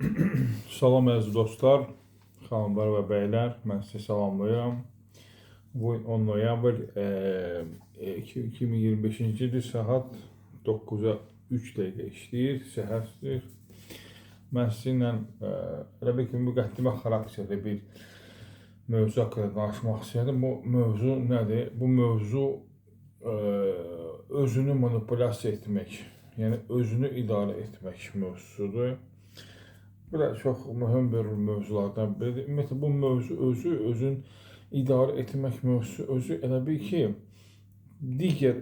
Salam əziz dostlar, xanımlar və bəylər, mən sizi salamlayıram. Bu 10 noyabr 2025-ci ildir, saat 9-a 3 dəqiqə işləyir, səhərdir. Mən sizinlə elə bir ki, müqəddimə xarakterli bir mövzu haqqında danışmaq istəyirəm. Bu mövzu nədir? Bu mövzu özünü manipulyasiya etmək, yəni özünü idarə etmək mövzusudur. Bu da çox mühüm bir mövzulardan biridir. Ümumiyyətlə, bu mövzu özün idarə etmək mövzusu özü elə bil ki, digər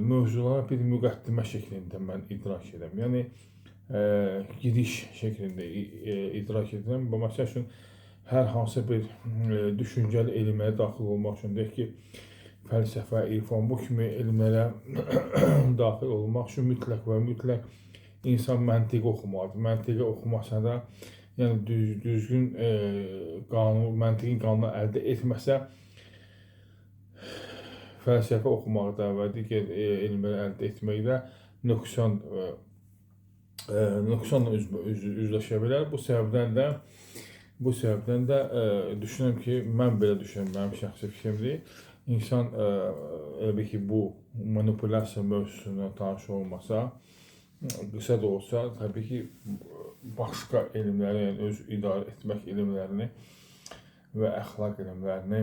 mövzulara bir müqəddimə şəklində mən idrak edirəm. Yəni, giriş şəklində idrak edirəm. Məsəl üçün, hər hansı bir düşüncəli elmlərə daxil olmaq üçün, deyək ki, fəlsəfə, irfan, bu kimi elmlərə daxil olmaq üçün mütləq və mütləq insan məntiqi oxumalıdır. Məntiqi oxumasa da, yəni düzgün məntiqi qanunu əldə etməsə, fəlsəfə oxumaqda və digər elmləri əldə etməkdə nöqsanla üzləşə bilər. Bu səbəbdən də düşünürəm ki, mən belə düşünürəm, mənim şəxsi fikrimdir. İnsan elə bir ki, bu manipulyasiya mövzusuna tanış olmasa, qısa da olsa, təbii ki, başqa elmləri, yəni öz idarə etmək elmlərini və əxlaq elmlərini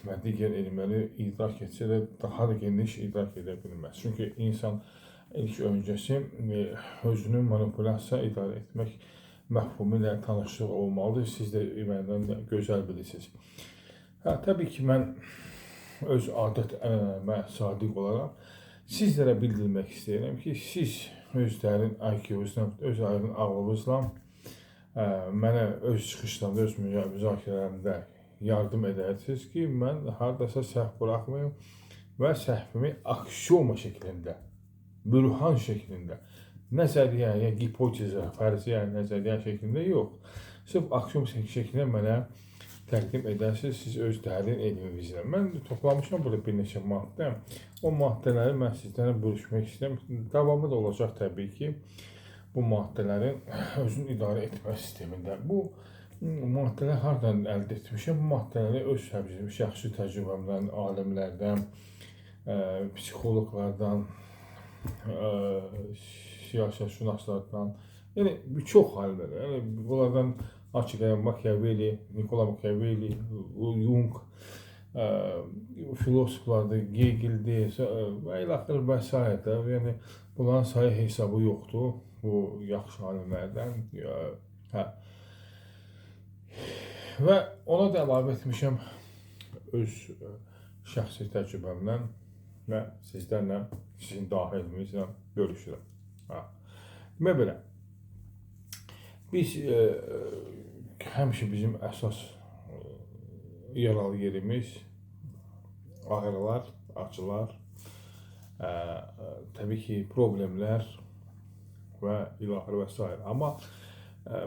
və digər elmləri idrak etsə də daha da geniş idrak edə bilməz. Çünki insan ilk öncəsi özünü manipulyasiya idarə etmək məfhumu ilə tanışlıq olmalıdır. Siz də məndən gözəl bilirsiniz. Təbii ki, mən öz adət-ənənəmə sadiq olaraq sizlərə bildirmək istəyirəm ki, siz öz dərin IQ-vuzla, öz aydın ağlınızla mənə öz çıxışlarımda, öz müzakirələrimdə yardım edərsiniz ki, mən haradasa səhv buraxmayım və səhvimi aksioma şəklində, bürhan şəklində, nəzəriyyə, ya hipotezə, fərziyyə, nəzəriyyə şəklində yox, sırf aksiom şəklində mənə təqdim edərsiniz siz öz dərin elminizlə. Mən toplamışam burada bir neçə maddə. O maddələri mən sizlərlə bölüşmək istəyirəm. Davamı da olacaq təbii ki, bu maddələrin özünü idarə etmə sistemində. Bu maddələri hardan əldə etmişəm? Bu maddələri öz şəxsi təcrübəmdən, alimlərdən, psixoloqlardan, siyasətşünaslardan, yəni çox alimlər, yəni bunlardan Machiavelli, Nicola Machiavelli, Jung, filosoflardır, Hegel'dir və ilaxır və s. Yəni, bunların sayı hesabı yoxdur, bu yaxşı alimlərdən. Və ona da əlavə etmişəm öz şəxsi təcrübəmdən və sizlərlə, sizin dahilinizlə görüşürəm. Demək belə, biz həmişə bizim əsas yaralı yerimiz ağrılar, acılar, təbii ki, problemlər və ilaxır və s. Amma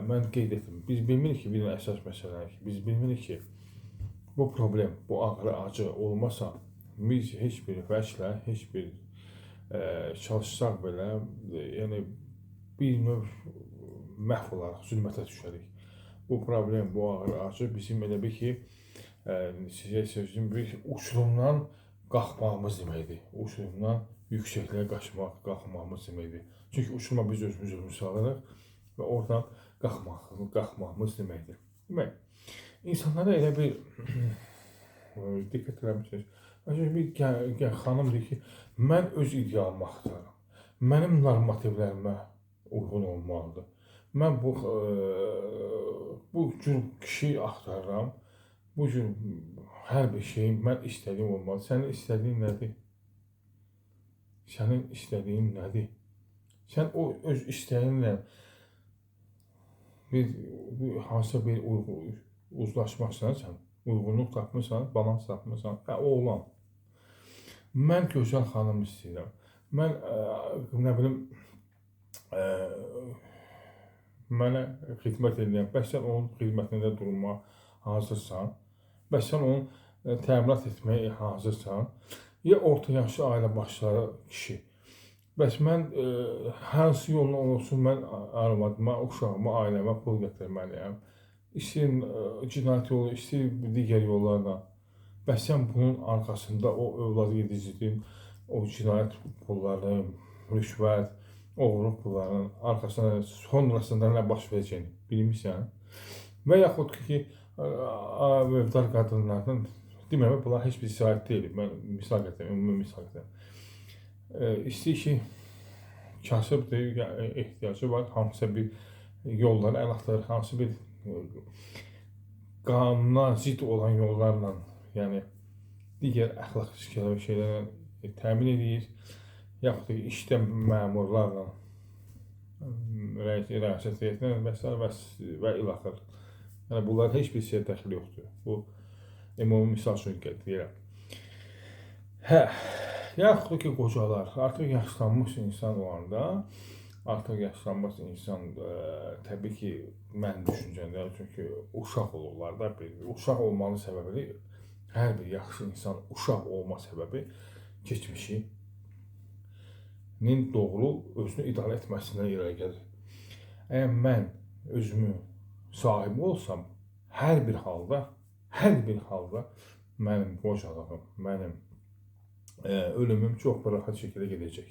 mən qeyd etdim, biz bilmirik ki, bir əsas məsələ ki, biz bilmirik ki, bu problem, bu ağrı, acı olmasa, biz heç bir vəclə, heç bir çalışsaq belə, yəni bir növ məhv olaraq zülmətə düşərik. Bu problem, bu ağrı, acı bizim elə bir ki, sizə sözüm bir uçurumdan qalxmağımız deməkdir. Uçurumdan yüksəkliyə qalxmağımız deməkdir. Çünki uçuruma biz özümüzü salırıq və oradan qalxmağımız deməkdir. Demək, insanlara elə bir diqqət eləmişsiniz. Bir xanım deyir ki, mən öz idealımı axtarıram. Mənim normativlərimə uyğun olmalıdır. Mən bu cür kişi axtarıram. Bu cür hər bir şey mən istədiyim olmalı. Sənin istədiyin nədir? Sənin istədiyin nədir? Sən o öz istəyinlə hansısa bir uzlaşmaqsan, uyğunluq tapmışsan, balans tapmışsan, o olan. Mən gözəl xanım istəyirəm. Mən, nə bilim, mənə xidmət edən, bəs sən onun xidmətində durma hazırsan, bəs sən onun təminat etməyə hazırsan, ya orta yaşlı ailə başları kişi, Bəs mən hansı yolla olsun mən arvadıma, uşağıma, ailəmə pul gətirməliyəm. İstəyir cinayət yolu, istəyir digər yollarla. Bəs sən bunun arxasında o övlad yediciliyin, o cinayət pulları, rüşvət, oğurluq pullarının arxasında sonrasında nə baş verəcəyini bilmirsən? Və yaxud ki, mövdar qadınlardan deməli bunlar heç bir sahib deyil. Mən misal gətirirəm, ümumi misal gətirirəm. İstəyir ki, kasıbdır, ehtiyacı var, hansısa bir yollara əl atır, hansı bir qanuna zidd olan yollarla, yəni digər əxlaq şeylərlə təmin edir, yaxud da işdə məmurlarla, riyaset heyətinə və ilaxır. Yəni bunların heç bir şeyə dəxli yoxdur. Bu ümumi misal üçün deyirəm. Hə, yaxud ki, qocalar, artıq yaşlanmış insan olanda, artıq yaşlanmış insan təbii ki, mən düşüncəmdə, çünki uşaq olurlar da, uşaq olmanın səbəbi, hər bir yaxşı insan uşaq olma səbəbi keçmişinin doğru özünü idarə etməsindən irəli gəlir. Əgər mən özümü sahibi olsam, hər bir halda mənim qocalığım, mənim ölümüm çox rahat şəkildə gedəcək.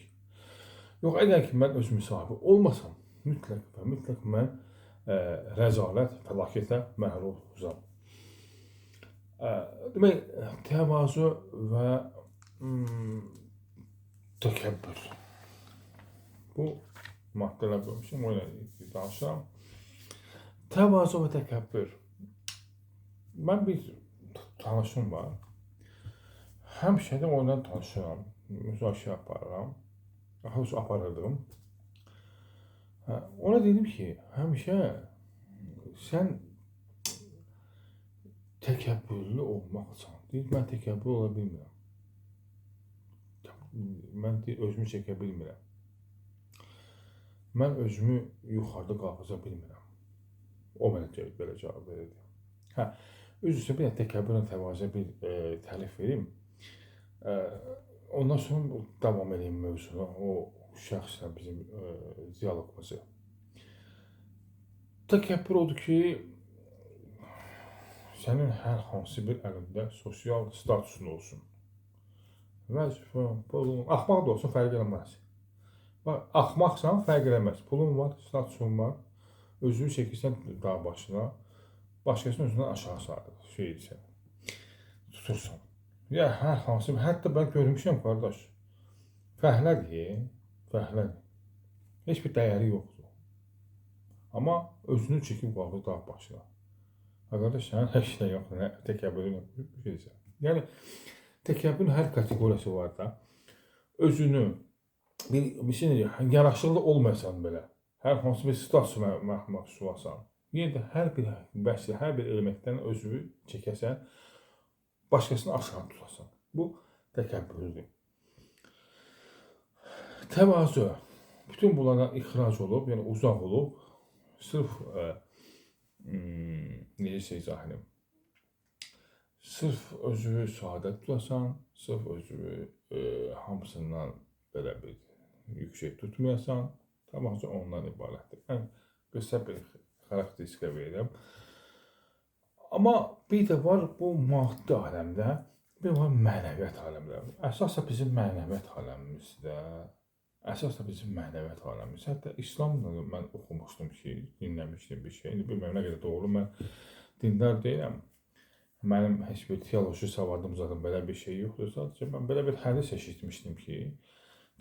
Yox, əgər ki, mən özümü sahibi olmasam, mütləq mən rəzalət, fəlakətə məhruz olacam. Demək, təvazu və təkəbbür. Bu maddələr bölmüşəm, o ilə danışıram. Təvazu və təkəbbür. Mən bir tanışım var. Həmişə də ondan tanışıram, müzakirə aparıram, aparırdım. Ona dedim ki, həmişə sən təkəbbürlü olmaqsan. Deyir, mən təkəbbür ola bilmirəm. Mən özümü çəkə bilmirəm. Mən özümü yuxarıda qalxıza bilmirəm. O mənə belə cavab verirdi. Hə, üzrə bir təkəbbürlə təvazıya bir tərif verim. Ondan sonra davam edeyim mövzuna, o şəxslə bizim diyalogumuzu. Təkəbbür odur ki, sənin hər hansı bir əlində sosial statusun olsun. Vəzifən, pulun, axmaq da olsun, fərq eləməz. Axmaqsan, fərq eləməz. Pulun var, statusun var, özünü çəkirsən dağ başına, başqasının özündən aşağı sarı tutursan. Ya hər hansı, hətta mən görmüşəm qardaş, fəhlədir. Heç bir dəyəri yoxdur. Amma özünü çəkib qalxır dağ başına. Qardaş, sənin heç nə yoxdur, nə təkəbbürün yoxdur. Yəni, təkəbbürün hər kateqoriyası var da, özünü, bir şey yaraşıqlı olmayasan belə, hər hansı bir statusu məxsulasan, yenə də hər bir bəsli, hər bir elementdən özünü çəkəsən, başqasını aşağı tutasan. Bu təkəbbürdür. Təvazu, bütün bunlardan ixrac olub, yəni uzaq olub, sırf, necə izah edim, sırf özünü sadə tutasan, sırf özünü hamısından belə bir yüksək tutmayasan, təvazu ondan ibarətdir. Mən qısa bir xarakteristika verirəm. Amma bir də var bu maddi aləmdə, bir var mənəviyyat aləmdə. Əsas da bizim mənəviyyat aləmimizdə, Hətta İslamda mən oxumuşdum ki, dinləmişdim bir şey. İndi bilməm nə qədər doğru, mən dindar deyiləm. Mənim heç bir teoloji savadım zaten belə bir şey yoxdur. Sadəcə mən belə bir hədis eşitmişdim ki,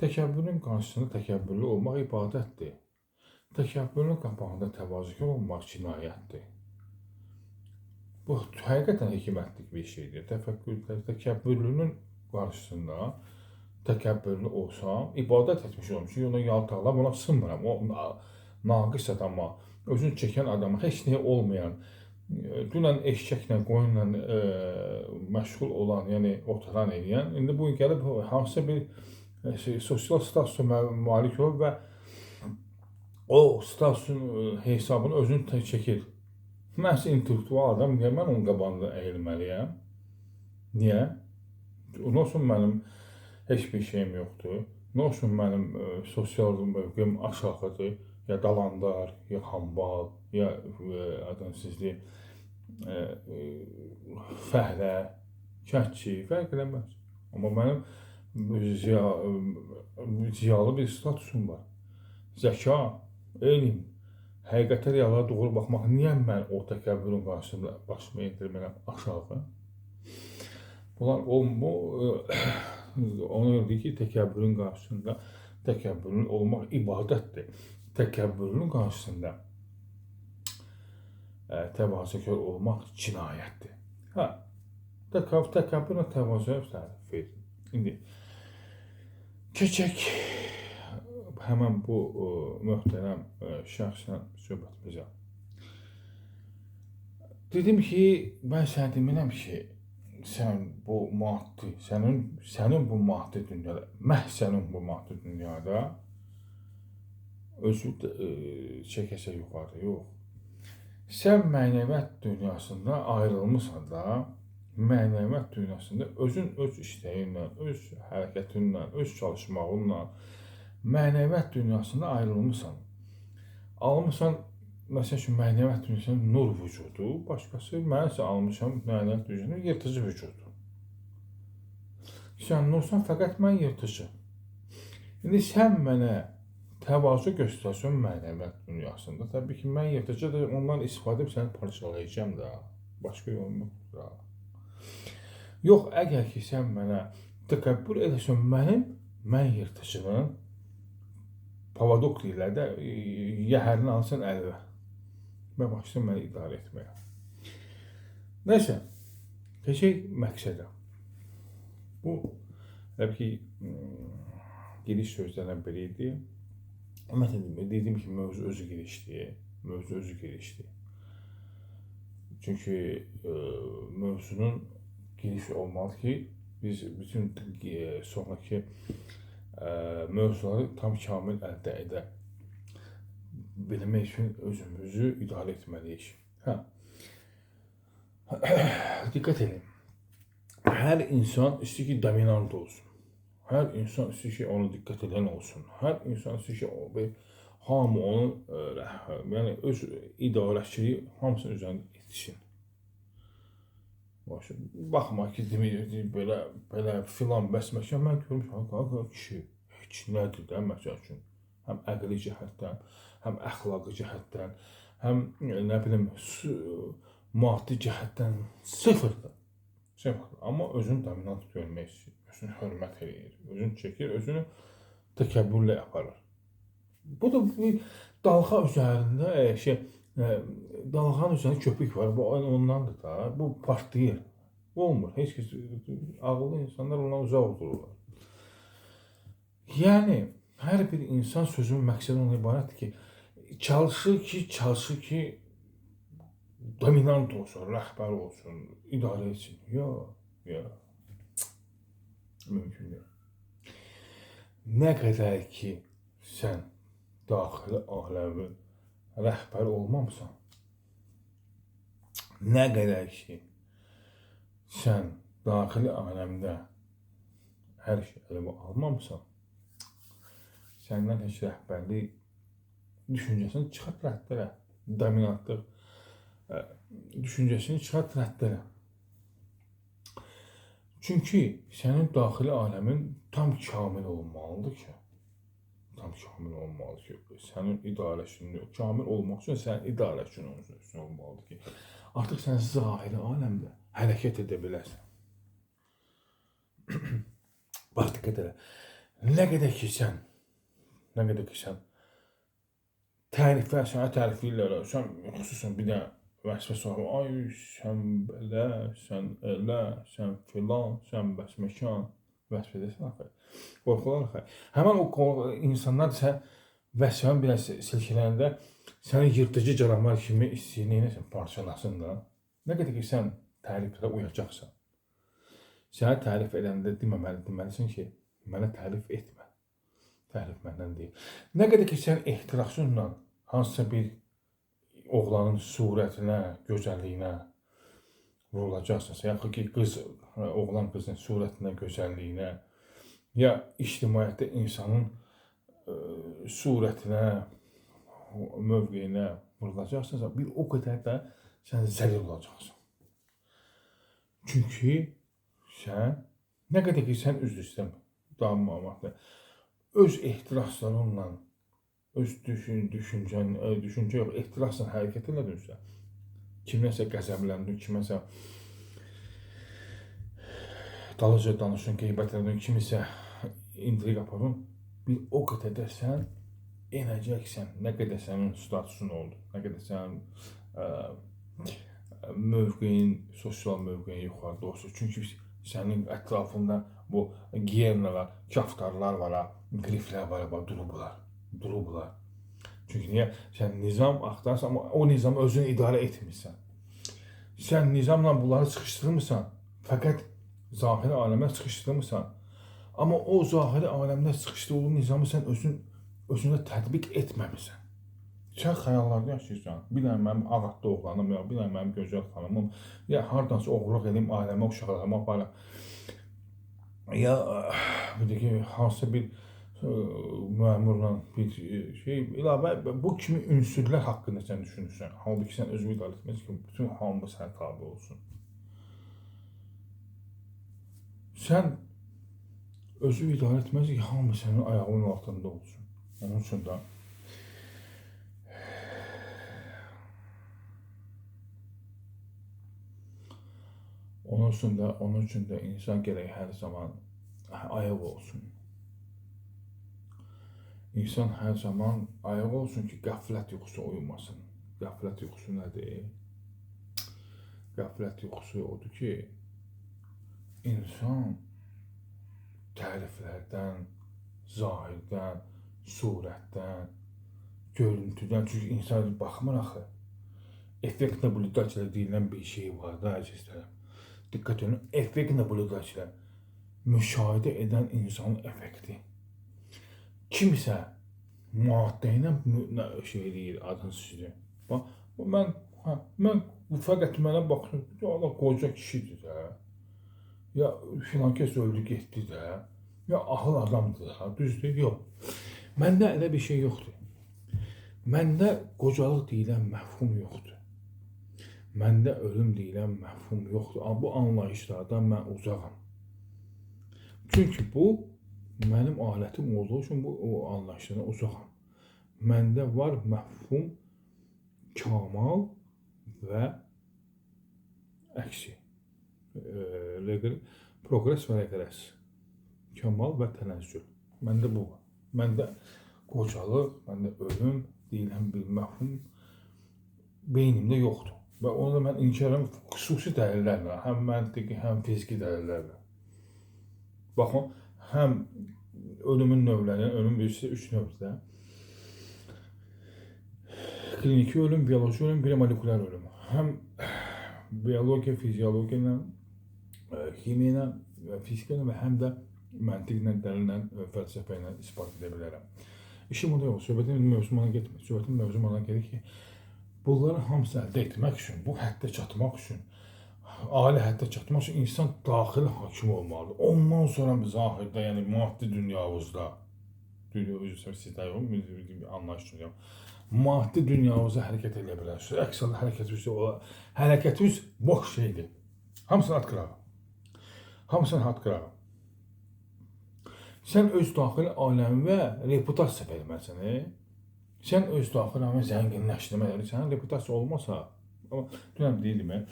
təkəbbürün qarşısında təkəbbürlü olmaq ibadətdir. Təkəbbürün qapağında təvazükar olmaq cinayətdir. Bu həqiqətən hikmətli bir şeydir. Təkəbbürlünün qarşısında təkəbbürlü olsam, ibadət etmiş olmuşum. Çünki ona yaltaqlar, ona sınmıram. O naqis adama, özünü çəkən adama, heç nəyə olmayan, dünən eşkəklə, qoyunla məşğul olan, yəni oturan edən, indi bu gəlib hansısa bir sosial statusa malik olur və o statusun hesabını özünü çəkir. Mən intellektual adam, niyə mən onun qabağında əyilməliyəm? Niyə? Ondan sonra mənim heç bir şeyim yoxdur. Nə olsun mənim sosial mövqeyim aşağıdır, ya dalandar, ya hambal, ya adını sizdir, fəhlə, kətçi, fərq eləməz. Amma mənim ziyalı bir statusum var. Zəka, elm, həqiqətə reallara doğru baxmaq. Niyə mən o təkəbbürün qarşısında başımı endirməliyəm aşağı? Bunlar ona görə ki, təkəbbürün qarşısında təkəbbürün olmaq ibadətdir. Təkəbbürün qarşısında təvazökar olmaq cinayətdir. Hə, təkəbbürlə təvazöyə tərif verir. İndi keçək həmən bu möhtərəm şəxslə söhbətimizə. Dedim ki, mən sənə demirəm ki, sən bu maddi, sənin bu maddi dünyada, məhz sənin bu maddi dünyada özü çəkəsə yuxarı, yox. Sən mənəviyyat dünyasında ayrılmışsan da, mənəviyyat dünyasında özün öz istəyinlə, öz hərəkətinlə, öz çalışmağınla mənəviyyat dünyasında ayrılmışsan. Almışsan, məsəl üçün, mənəviyyat dünyasında nur vücudu, başqası mənsə almışam mənəviyyat dünyasında yırtıcı vücudu. Sən nursan, fəqət mən yırtıcı. İndi sən mənə təvazö göstərsən mənəviyyat dünyasında, təbii ki, mən yırtıcı da ondan istifadə edib səni parçalayacağım da, başqa yolum yoxdur da. Yox, əgər ki, sən mənə təkəbbür edəsən mən yırtıcının pavadok ilə də yəhərini alsan əlinə və başlayın məni idarə etməyə. Nəysə, keçək məqsədə. Bu, hələ ki, giriş sözlərdən biri idi. Məsələn, dedim ki, mövzu özü girişdir. Çünki mövzunun girişi olmalı ki, biz bütün sonraki mövzuları tam kamil əldə edə bilmək üçün özümüzü idarə etməliyik. Diqqət edin. Hər insan istəyir ki, dominant olsun. Hər insan istəyir ki, onu diqqət edən olsun. Hər insan istəyir ki, hamı onu, öz idarəçiliyi hamısının üzərində etsin. Baxma ki, belə filan bəsməkən, mən görmüşəm, kişi heç nədir də, məsəl üçün, həm əqli cəhətdən, həm əxlaqi cəhətdən, həm, nə bilim, maddi cəhətdən sıfırdır. Amma özünü dominant görmək istəyir, özünü hörmət edir, özünü çəkir, özünü təkəbbürlə aparır. Bu da dalğa üzərində, dalğanın üzərində köpük var, bu ondandır da, bu partlayır. Olmur, heç kəs, ağıllı insanlar ondan uzaq dururlar. Yəni, hər bir insan sözünün məqsədi ona ibarətdir ki, çalışır ki, dominant olsun, rəhbər olsun, idarə etsin. Yox, mümkün deyil. Nə qədər ki, sən daxili aləmin rəhbər olmamısan, nə qədər ki, sən daxili aləmdə hər şey əlimi almamısan, səndən heç rəhbərlik düşüncəsini çıxart rəddələ, dominantlıq düşüncəsini çıxart rəddələ. Çünki sənin daxili aləmin tam kamil olmalıdır ki, sənin idarəçinin kamil olmaq üçün sənin idarəçinin olmalıdır ki, artıq sən zahiri aləmdə hərəkət edə bilərsən. Bax, diqqət elə. Nə qədər ki sən sənə tərifləyirlər, sən xüsusən bir dənə vəsfə sahibi, ay, sən belə, sən elə, sən filan, sən bəsməkan, vəsf edəsən axı. Qorxular axı. Həmən o insanlar sən vəsfəni bir silkələyəndə səni yırtıcı canavar kimi istəyir, neynəsən, parçalasın da. Nə qədər ki sən təriflərə uyacaqsan. Sənə tərif edəndə deməlisən ki, mənə tərif etmə. Tərif məndən deyil. Nə qədər ki sən ehtirasınla hansısa bir oğlanın surətinə, gözəlliyinə vurulacaqsan, yaxud ki oğlan qızın surətinə, gözəlliyinə, ya ictimaiyyətdə insanın surətinə, mövqeyinə vurulacaqsansa, bir o qədər də sən zəlil olacaqsan. Çünki sən, nə qədər ki, sən üzr istəmə, davamlı öz ehtiraslarınla, öz düşüncə yox, ehtirasla hərəkət elədinsə, kiməsə qəzəbləndin, kiməsə dalıca danışın, qeybət edin, kimisə intriq aparın, bir o qədər də sən enəcəksən, nə qədər sənin statusun oldu, nə qədər sənin mövqeyin, sosial mövqeyin yuxarıda olsun. Çünki sənin ətrafında bu giyennalar, kaftarlar var, qriflər var, durublar. Çünki niyə? Sən nizam axtarsan, amma o nizamı özün idarə etmirsən. Sən nizamla bunları sıxışdırmırsan, fəqət zahiri aləmə sıxışdırmırsan. Amma o zahiri aləmdə sıxışdırdığın nizamı sən özündə tətbiq etməmirsən. Sən xəyallarda yaşayırsan. Bir dənə mənim ağatlı oğlanım, ya bir dənə mənim gözəl xanımım, ya hardansa oğurluq edeyim, ailəmə, uşaqlarıma aparım. Ya bir də ki, hansısa bir məmurla bir şey, ilavə bu kimi ünsürlər haqqında sən düşünürsən. Halbuki sən özünü idarə etməlisən ki, bütün hamı sənə tabi olsun. Sən özünü idarə etməlisən ki, hamı sənin ayağının altında olsun. Onun üçün də Onun üçün də insan gərək hər zaman ayıq olsun. İnsan hər zaman ayıq olsun ki, qəflət yuxusu uyumasın. Qəflət yuxusu nədir? Qəflət yuxusu odur ki, insan təriflərdən, zahirdən, surətdən, görüntüdən, çünki insan baxmır axı. Effekt nablüdatelə deyilən bir şey var da, əzizlərim. Diqqət edin, effekt nablüdatelə müşahidə edən insanın effekti. Kimsə maddə ilə şey deyir, adını sizə. Bax, mən fəqət mənə baxıyorum, Allah qoca kişidir də, ya filan kəs öldü getdi də, ya ahıl adamdır da, düzdür, yox. Məndə elə bir şey yoxdur. Məndə qocalıq deyilən məfhum yoxdur. Məndə ölüm deyilən məfhum yoxdur. Amma bu anlayışlardan mən uzağam. Çünki bu, mənim alətim olduğu üçün bu anlayışlardan uzağam. Məndə var məfhum, kamal və əksi. Progres və reqres. Kamal və tənəzzül. Məndə bu var. Məndə qocalıq, məndə ölüm deyilən bir məfhum beynimdə yoxdur. Və onu da mən inkar edirəm xüsusi dəlillərlə, həm məntiqi, həm fiziki dəlillərlə. Baxın, həm ölümün növləri, ölüm birisi 3 növdür. Kliniki ölüm, bioloji ölüm, bir molekulyar ölüm. Həm biologiya, fiziologiya ilə, kimya ilə, fizika ilə və həm də məntiqlə, dəlillə, fəlsəfə ilə ispat edə bilərəm. İşim o da yox, söhbətin mövzumuna getmir. Söhbətin mövzumuna gedir ki, bunları hamısı əldə etmək üçün, bu həddə çatmaq üçün, ali həddə çatmaq üçün insan daxili hakim olmalıdır. Ondan sonra zahirdə, yəni maddi dünyamızda, sizdə yox, bir anlayış üçün yox, maddi dünyamızda hərəkət edə bilərsiniz. Əks halda hərəkətimiz boş şeydir. Hamısını at qırağı. Hamısını at qırağı. Sən öz daxili aləmi və reputasiya verməlisən. Sən öz daxili aləmi zənginləşdirməlisən. Sənin reputasiya olmasa, amma dünən deyildim mən,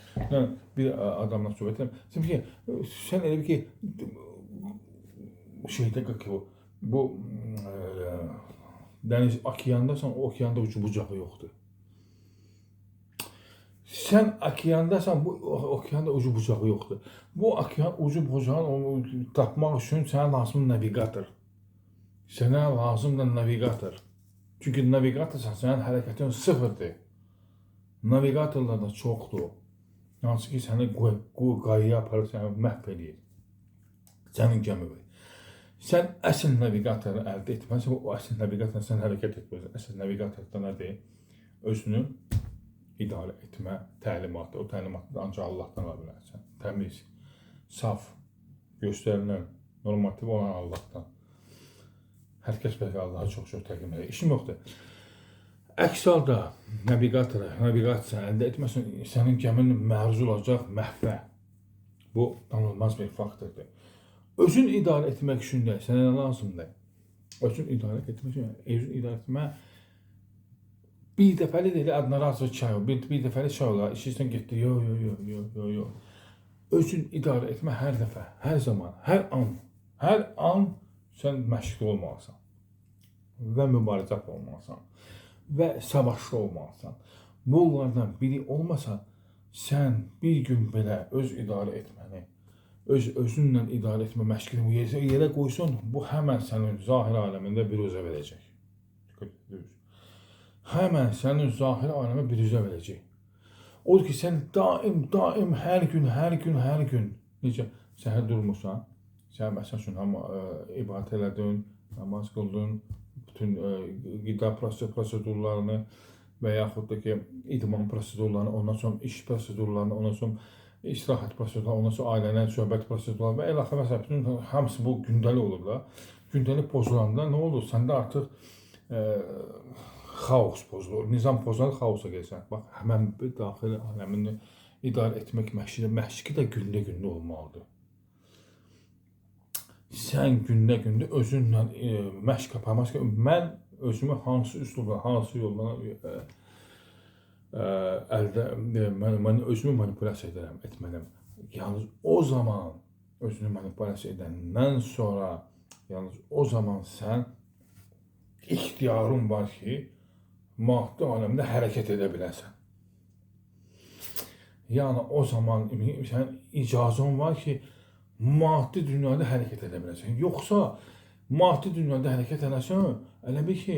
bir adamla söhbət edirəm. Sən elə bir ki, şeydə ki, bu dəniz okeandasan, o okeanda ucu bucağı yoxdur. Sən okeandasan, bu okeanda ucu bucağı yoxdur. Bu okean ucu bucağını tapmaq üçün sənə lazımdır navigator. Sənə lazımdır navigator. Çünki navigatorsan, sənin hərəkətin sıfırdır. Navigatorlar da çoxdur. Hansı ki, səni qayaya aparıb, səni məhv edir. Sənin gəmi var. Sən əsl naviqatoru əldə etməlisən, o əsl naviqatorla sən hərəkət etməlisən. Əsl naviqatorda nədir? Özünü idarə etmə təlimatı. O təlimatı da ancaq Allahdan ala bilərsən. Təmiz, saf, göstərilən Normativ olan Allahdan. Hər kəs bəlkə Allaha çox təqdim edir. İşim yoxdur. Əks halda naviqasiya əldə etməsin, sənin gəmin məruz olacaq məhvə. Bu danılmaz bir faktordur. Özün idarə etmək üçün də sənə nə lazımdır? Özün idarə etmək üçün, özün idarə etmək bir dəfəli deyil, adına razı çay ol, bir dəfəli çay olar, işirsən getdi, yo. Özün idarə etmək hər dəfə, hər zaman, hər an sən məşqli olmalısan və mübarizə olmalısan və savaşçı olmalısan. Bunlardan biri olmasa, sən bir gün belə öz idarə etməni, özünlə idarə etmə məşqini yerə qoysun, bu həmən sənin zahir aləmində bir üzə verəcək. Həmən sənin zahir aləmə bir üzə verəcək. Odur ki, sən daim, hər gün, necə səhər durmursan, sən məsəl üçün, ibadət elədin, namaz qıldın, bütün qida prosedurlarını və yaxud da ki, idman prosedurlarını, ondan sonra iş prosedurlarını, ondan sonra istirahət prosedurlarını, ondan sonra ailənə söhbət prosedurlarını və əlaxı və bütün hamısı bu gündəlik olur da. Gündəlik pozulanda nə olur? Səndə artıq xaos pozulur, nizam pozulur, xaosa gəlsən. Bax, həmən bir daxili aləmini idarə etmək məşqi də gündə olmalıdır. Sən gündə özünlə məşq aparmaq ki, mən özümü hansı üslubla, hansı yolla mən özümü manipulyasiya etməliyəm. Yalnız o zaman özünü manipulyasiya edəndən sonra, yalnız o zaman sən ixtiyarın var ki, maddi aləmdə hərəkət edə biləsən. Yəni o zaman sən icazən var ki, maddi dünyada hərəkət edə biləsən. Yoxsa maddi dünyada hərəkət edəsən, elə bil ki,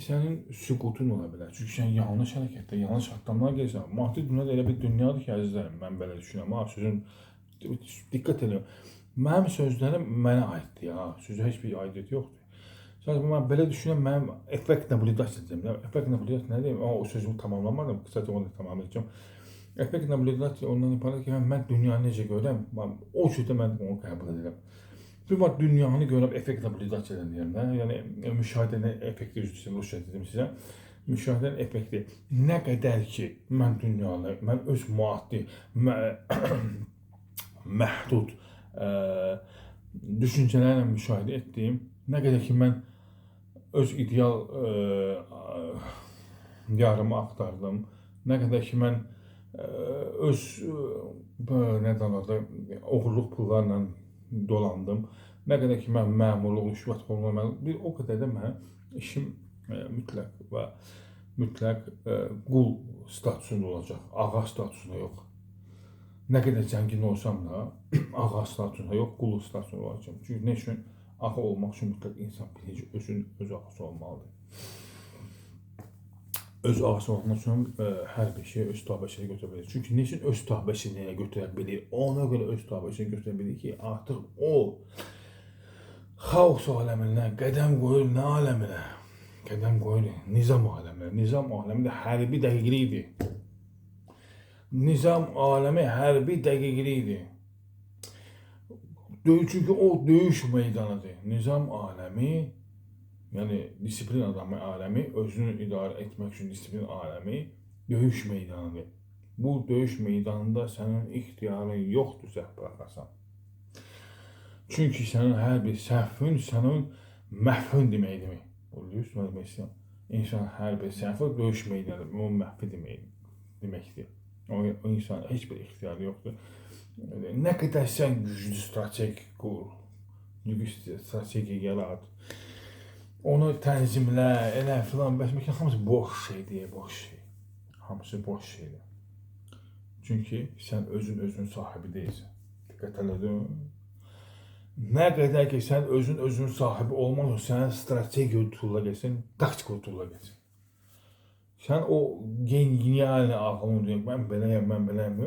sənin süqutun ola bilər. Çünki sən yanlış hərəkətdə, yanlış addımlar gəlsən. Maddi dünyada elə bir dünyadır ki, əzizlərim, mən belə düşünürəm. Sözün diqqət edin. Mənim sözlərim mənə aiddir. Sözə heç bir aidiyyəti yoxdur. Sadəcə mən belə düşünürəm, mənim effekt nabliqasiya deyirəm. Effekt nabliqasiya nə deyim? O sözümü tamamlamadım, qısaca onu tamamlayacağım. Effekt nabliqasiya ondan ibarət ki, mən dünyanı necə görürəm, o cürdə mən onu qəbul edirəm. Bir var dünyanı görürəm, effekt nabliqasiya deyirəm də. Yəni müşahidənin effekti üzrə Rusca dedim sizə. Müşahidənin effekti nə qədər ki, mən dünyanı, mən öz maddi, məhdud düşüncələrlə müşahidə etdiyim, nə qədər ki, mən öz ideal yarımı axtardım, nə qədər ki, mən öz oğurluq pullarla dolandım, nə qədər ki, mən məmurluq, rüşvət olmamalıyım, bir o qədər də mən işim mütləq qul statusunda olacaq, ağa statusunda yox. Nə qədər zəngin olsam da, ağa statusunda yox, qul statusunda olacaq. Çünki nə üçün? Ağa olmaq üçün mütləq insan birinci öz ağası olmalıdır. Öz ağası olmaq üçün hər bir şey öz tabəşinə götürə bilir. Çünki nə üçün öz tabəşinə götürə bilir? Ona görə öz tabəşinə götürə bilir ki, artıq o xaos aləmindən qədəm qoyur nə aləminə? Qədəm qoyur nizam aləminə. Nizam aləmində hərbi dəqiqlikdir. Nizam aləmi hərbi dəqiqlikdir. Çünki o döyüş meydanıdır. Nizam aləmi, yəni disiplin adamı aləmi, özünü idarə etmək üçün disiplin aləmi döyüş meydanıdır. Bu döyüş meydanında sənin ixtiyarın yoxdur səhv buraxarsan. Çünki sənin hər bir səhvin sənin məhvin deməkdir. Bilirsiniz, nə demək istəyirəm? İnsan hər bir səhvi döyüş meydanıdır, o məhvi deməkdir. O insan heç bir ixtiyarı yoxdur. Nə qədər sən güclü strategi qur, güclü strategi yarat, onu tənzimlə, elə filan, bəsməkən hamısı boş şeydir, boş şey. Hamısı boş şeydir. Çünki sən özün sahibi deyilsən. Diqqət elədin. Nə qədər ki, sən özün sahibi olmaq üçün sənin strategi tulla gəlsin, taktik tulla gəlsin. Sən o genial ağlını deyək, mən beləyəm,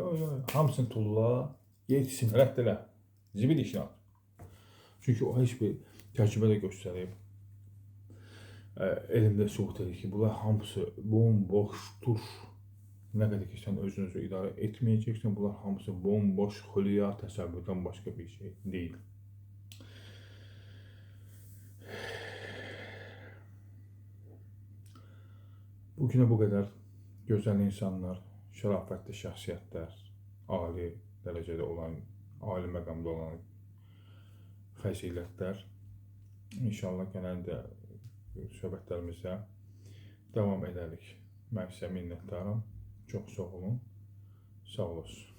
hamısını tulla, yetsin, rədd elə, zibil işin at. Çünki o heç bir təcrübədə göstərib, elmdə sübut edir ki, bunlar hamısı bomboşdur. Nə qədər ki, sən özünüzü idarə etməyəcəksən, bunlar hamısı bomboş, xülya təsəvvürdən başqa bir şey deyil. Bugünə bu qədər gözəl insanlar, şərafətli şəxsiyyətlər, ali dərəcədə olan, ali məqamda olan fəzilətlər. İnşallah gələn də söhbətlərimizə davam edərik. Mən sizə minnətdaram. Çox sağ olun. Sağ olasın.